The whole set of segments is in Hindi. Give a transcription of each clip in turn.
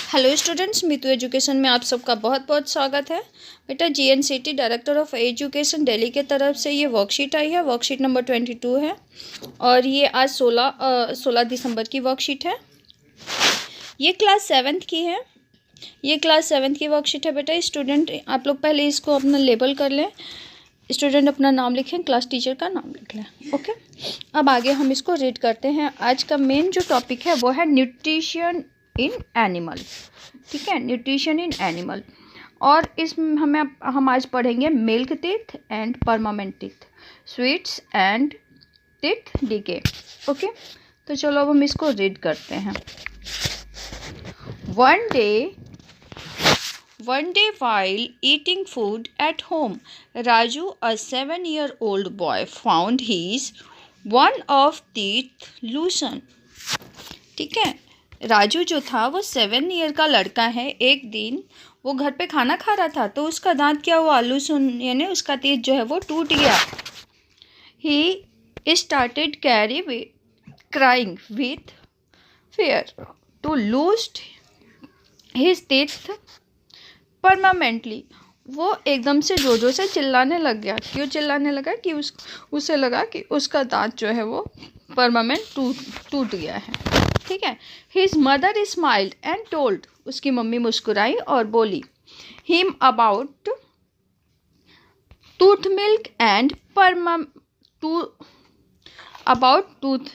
हेलो स्टूडेंट्स, मितु एजुकेशन में आप सबका बहुत बहुत स्वागत है। बेटा GNCT director of education Delhi के तरफ से ये वर्कशीट आई है। वर्कशीट नंबर 22 है और ये आज 16 दिसंबर की वर्कशीट है। ये क्लास 7th की है। ये क्लास 7th की वर्कशीट है। बेटा स्टूडेंट आप लोग पहले इसको अपना लेबल कर लें। स्टूडेंट अपना नाम लिखें, क्लास टीचर का नाम लिख लें। ओके, अब आगे हम इसको रीड करते हैं। आज का मेन जो टॉपिक है वो है न्यूट्रिशन इन एनिमल। ठीक है, न्यूट्रिशन इन एनिमल। और इसमें हम आज पढ़ेंगे milk teeth and permanent teeth, sweets and teeth decay. Okay, तो चलो अब हम इसको रीड करते हैं। One day while eating food at home, Raju, a 7-year-old boy, found his one of teeth loosened. ठीक है, राजू जो था वो 7 ईयर का लड़का है। एक दिन वो घर पे खाना खा रहा था तो उसका दांत क्या हुआ, लूसन, यानी उसका teeth जो है वो टूट गया। He started crying with fear to lose his teeth permanently. वो एकदम से जोर से चिल्लाने लग गया। क्यों चिल्लाने लगा? कि उसे लगा कि उसका दांत जो है वो परमानेंट टूट गया है। ठीक है। His mother smiled and told, उसकी मम्मी मुस्कुराई और बोली him about tooth milk and tooth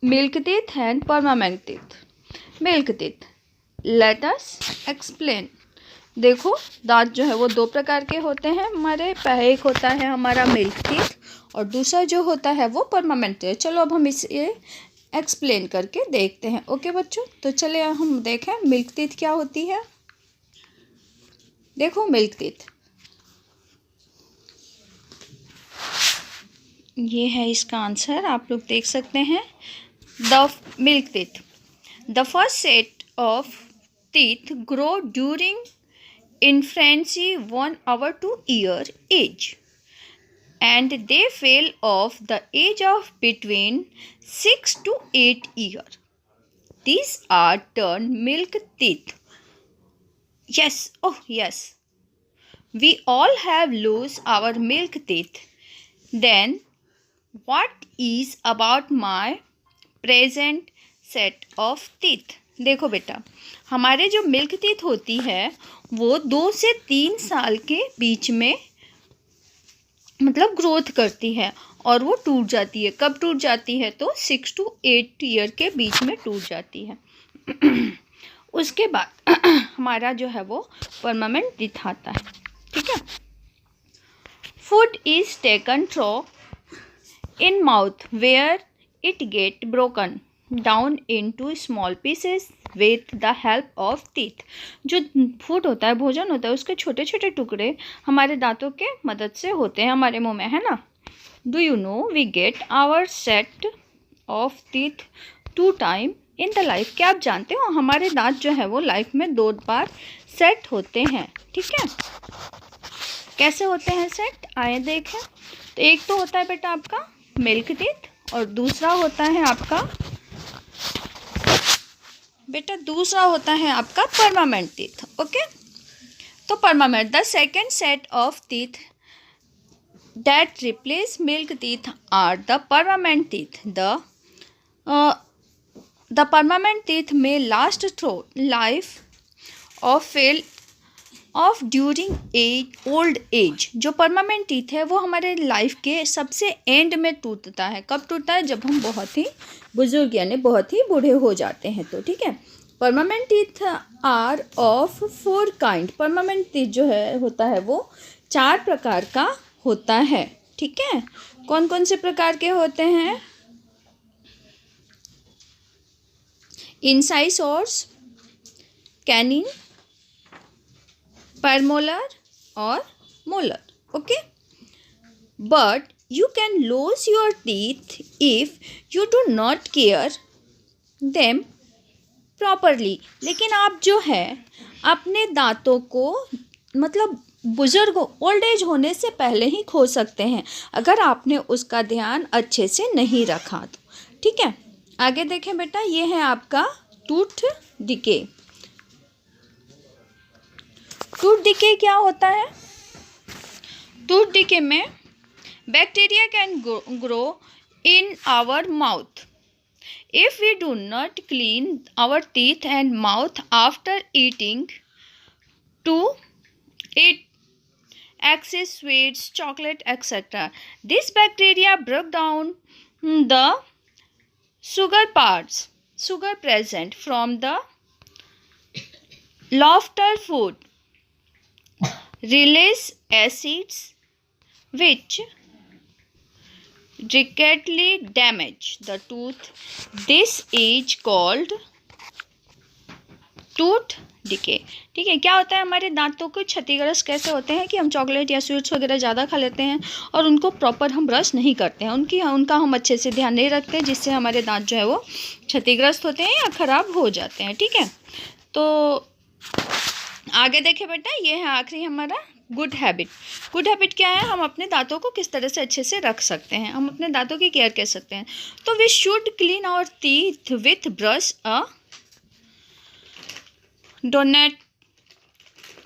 milk teeth and permanent teeth. Milk teeth, let us explain. देखो, दांत जो है वो दो प्रकार के होते हैं हमारे। एक होता है हमारा मिल्क टीथ और दूसरा जो होता है वो परमानेंट टीथ। चलो अब हम इसे एक्सप्लेन करके देखते हैं। ओके बच्चों, तो चले हम देखें मिल्क टीथ क्या होती है। देखो मिल्क टीथ, ये है इसका आंसर, आप लोग देख सकते हैं। The milk teeth, the first set of teeth grow during infancy 1 hour to year age, and they fail off the age of between 6 to 8 years. These are termed milk teeth. Yes, oh yes, we all have lost our milk teeth. Then what is about my present set of teeth? देखो बेटा, हमारे जो मिल्क टीथ होती है वो 2 से 3 साल के बीच में मतलब ग्रोथ करती है और वो टूट जाती है। कब टूट जाती है? तो 6 to 8 ईयर के बीच में टूट जाती है। उसके बाद हमारा जो है वो परमानेंट टीथ आता है। ठीक है। Food is taken through in mouth where it get broken down into small pieces with the help of teeth. जो फूड होता है, भोजन होता है, उसके छोटे छोटे टुकड़े हमारे दांतों के मदद से होते हैं हमारे मुंह में, है ना। Do you know we get our set of teeth 2 time in the life. क्या आप जानते हो हमारे दांत जो है वो लाइफ में 2 बार सेट होते हैं। ठीक है, कैसे होते हैं सेट, आए देखें। तो एक तो होता है बेटा आपका मिल्क टीथ और दूसरा होता है आपका परमानेंट टीथ। ओके, तो permanent, the second set of teeth that replace milk teeth are the permanent teeth. The permanent teeth में last through life of during old age. जो परमानेंट टीथ है वो हमारे लाइफ के सबसे एंड में टूटता है। कब टूटता है? जब हम बहुत ही बुजुर्ग यानी बहुत ही बूढ़े हो जाते हैं तो। ठीक है। Permanent teeth are of 4 kind. Permanent teeth जो है होता है वो 4 प्रकार का होता है। ठीक है, कौन कौन से प्रकार के होते हैं? इंसाइसोर्स, कैनिन, परमोलर और molar. Okay, but you can lose your teeth if you do not care them properly। लेकिन आप जो है अपने दांतों को मतलब बुजुर्ग ओल्ड एज होने से पहले ही खो सकते हैं अगर आपने उसका ध्यान अच्छे से नहीं रखा तो। ठीक है, आगे देखें बेटा, ये है आपका टूथ डिके। टूथ डिके क्या होता है? टूथ डिके में bacteria can grow in our mouth. If we do not clean our teeth and mouth after eating, to eat excess sweets, chocolate, etc., this bacteria break down the sugar present from the laughter food, release acids which directly damage the tooth. This is called tooth decay. ठीक है, क्या होता है हमारे दांतों को क्षतिग्रस्त कैसे होते हैं कि हम चॉकलेट या स्वीट्स वगैरह ज़्यादा खा लेते हैं और उनको प्रॉपर हम ब्रश नहीं करते हैं, उनका हम अच्छे से ध्यान नहीं रखते, जिससे हमारे दांत जो है वो क्षतिग्रस्त होते हैं या ख़राब हो जाते हैं. ठीक है, तो आगे देखें बेटा, ये है आखिरी हमारा गुड हैबिट. गुड हैबिट क्या है? हम अपने दांतों को किस तरह से अच्छे से रख सकते हैं, हम अपने दांतों की केयर कर सकते हैं. तो we should clean our teeth with brush donate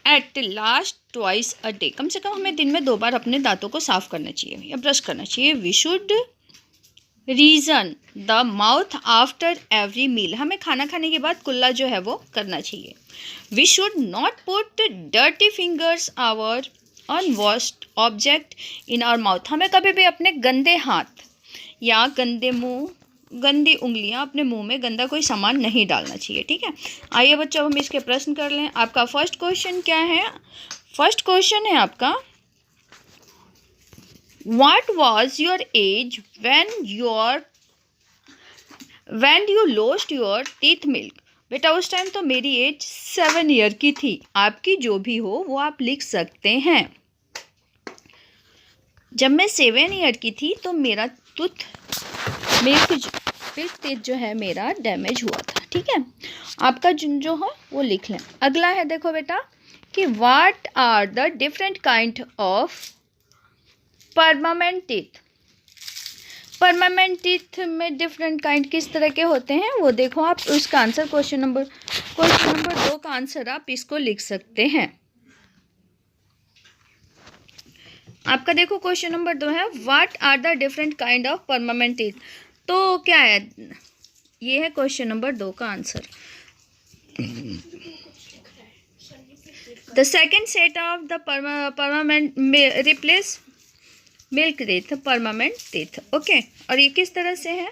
at last twice a day. कम से कम हमें दिन में 2 बार अपने दांतों को साफ करना चाहिए या ब्रश करना चाहिए. वी शुड रीजन the mouth after every meal. हमें खाना खाने के बाद कुल्ला जो है वो करना चाहिए. We should not put dirty fingers or unwashed object in our mouth. हमें कभी भी अपने गंदे हाथ या गंदी उंगलियां अपने मुंह में गंदा कोई सामान नहीं डालना चाहिए. ठीक है, आइए बच्चों हम इसके प्रश्न कर लें. आपका फर्स्ट क्वेश्चन क्या है? फर्स्ट क्वेश्चन है आपका, what was your age when you lost your teeth milk. बेटा उस टाइम तो मेरी एज 7 ईयर की थी. आपकी जो भी हो वो आप लिख सकते हैं. जब मैं 7 ईयर की थी तो मेरा मिल्क टीथ जो है मेरा डैमेज हुआ था. ठीक है, आपका जो हो वो लिख लें. अगला है देखो बेटा कि what are the different kind of permanent teeth. Permanent teeth में डिफरेंट काइंड किस तरह के होते हैं वो देखो आप. उसका आंसर क्वेश्चन नंबर 2 का आंसर आप इसको लिख सकते हैं. आपका देखो क्वेश्चन नंबर 2 है, what are the different kind of permanent teeth. तो क्या है? ये है क्वेश्चन नंबर 2 का answer. The second set of the permanent replace milk teeth permanent teeth. Okay, और ये किस तरह से है?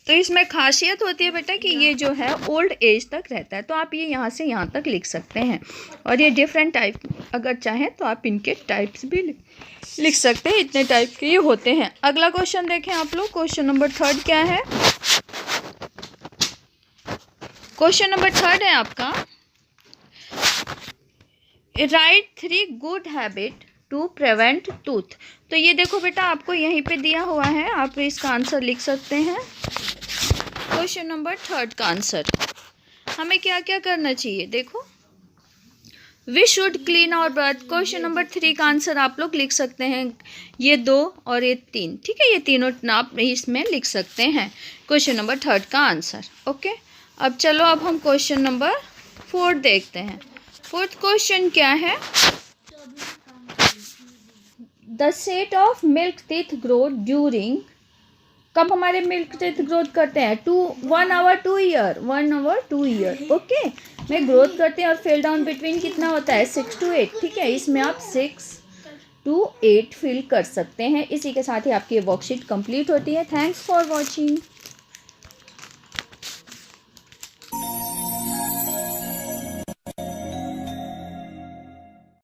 तो इसमें खासियत होती है बेटा कि ये जो है ओल्ड एज तक रहता है. तो आप ये यहाँ से यहाँ तक लिख सकते हैं. और ये डिफरेंट टाइप, अगर चाहें तो आप इनके टाइप्स भी लिख सकते हैं. इतने टाइप के ये होते हैं. अगला क्वेश्चन देखें आप लोग. क्वेश्चन नंबर 3 क्या है? क्वेश्चन नंबर 3 है आपका, right 3 good habit to prevent tooth. तो ये देखो बेटा आपको यहीं पे दिया हुआ है, आप इसका आंसर लिख सकते हैं. क्वेश्चन नंबर 3 का आंसर हमें क्या क्या करना चाहिए देखो. We should clean our breath. Question number 3 का आंसर आप लोग लिख सकते हैं ये 2 और ये 3. ठीक है, ये तीनों आप इसमें लिख सकते हैं क्वेश्चन नंबर 3 का आंसर. ओके, अब चलो अब हम क्वेश्चन नंबर 4 देखते हैं. 4th क्वेश्चन क्या है? The set of milk teeth grow during. कब हमारे मिल्क टीथ ग्रोथ करते हैं? 1 hour 2 year. 1 hour 2 year. Okay, में ग्रोथ करते हैं और फेल डाउन बिटवीन कितना होता है? 6 to 8. ठीक है, इसमें आप 6 to 8 फिल कर सकते हैं. इसी के साथ ही आपकी वर्कशीट कंप्लीट होती है. Thanks for watching.